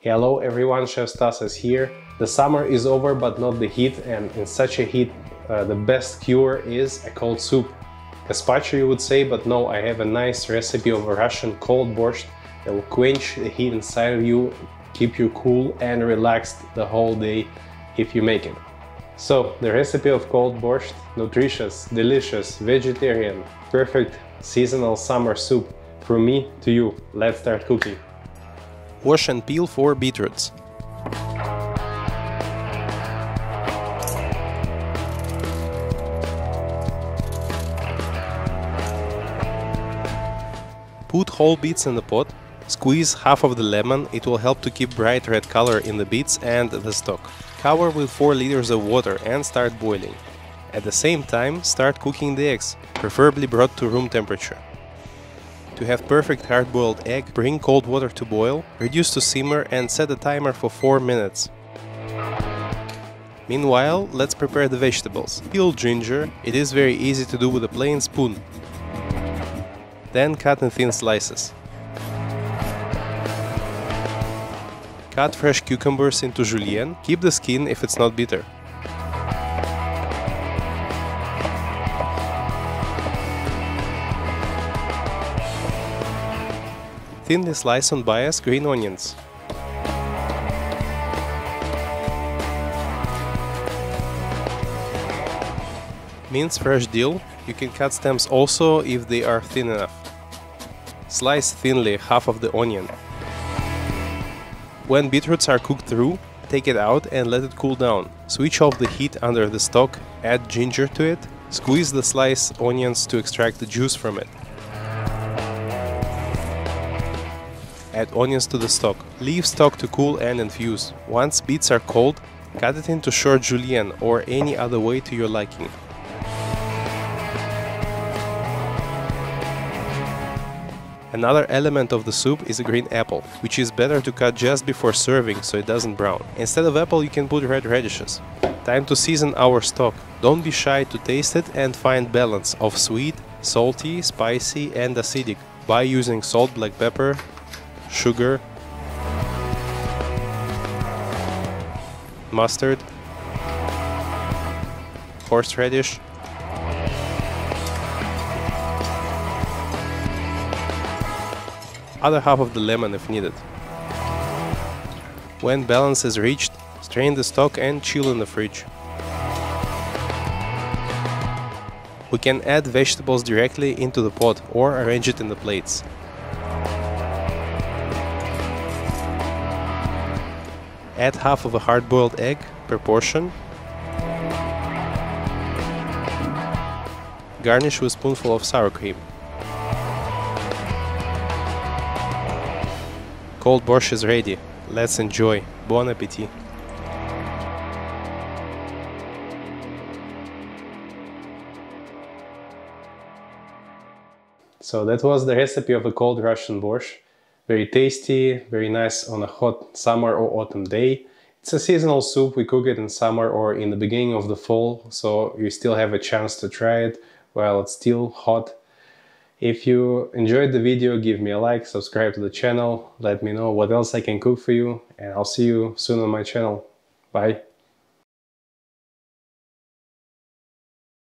Hello everyone, Chef Stas is here. The summer is over but not the heat, and in such a heat the best cure is a cold soup. Gazpacho you would say, but no, I have a nice recipe of a Russian cold borscht that will quench the heat inside of you, keep you cool and relaxed the whole day if you make it. So, the recipe of cold borscht, nutritious, delicious, vegetarian, perfect seasonal summer soup from me to you. Let's start cooking. Wash and peel 4 beetroots. Put whole beets in the pot. Squeeze half of the lemon, it will help to keep bright red color in the beets and the stock. Cover with 4 liters of water and start boiling. At the same time, start cooking the eggs, preferably brought to room temperature. To have perfect hard-boiled egg, bring cold water to boil, reduce to simmer and set a timer for 4 minutes. Meanwhile, let's prepare the vegetables. Peel ginger, it is very easy to do with a plain spoon. Then cut in thin slices. Cut fresh cucumbers into julienne, keep the skin if it's not bitter. Thinly slice on bias green onions. Mince fresh dill, you can cut stems also if they are thin enough. Slice thinly half of the onion. When beetroots are cooked through, take it out and let it cool down. Switch off the heat under the stock, add ginger to it, squeeze the sliced onions to extract the juice from it. Add onions to the stock. Leave stock to cool and infuse. Once beets are cold, cut it into short julienne or any other way to your liking. Another element of the soup is a green apple, which is better to cut just before serving so it doesn't brown. Instead of apple you can put red radishes. Time to season our stock. Don't be shy to taste it and find balance of sweet, salty, spicy and acidic by using salt, black pepper, sugar, mustard, horseradish, other half of the lemon if needed. When balance is reached, strain the stock and chill in the fridge. We can add vegetables directly into the pot or arrange it in the plates. Add half of a hard-boiled egg per portion. Garnish with a spoonful of sour cream. Cold borscht is ready. Let's enjoy. Bon appetit! So that was the recipe of a cold Russian borscht. Very tasty, very nice on a hot summer or autumn day. It's a seasonal soup, we cook it in summer or in the beginning of the fall, so you still have a chance to try it while it's still hot. If you enjoyed the video, give me a like, subscribe to the channel, let me know what else I can cook for you, and I'll see you soon on my channel. Bye!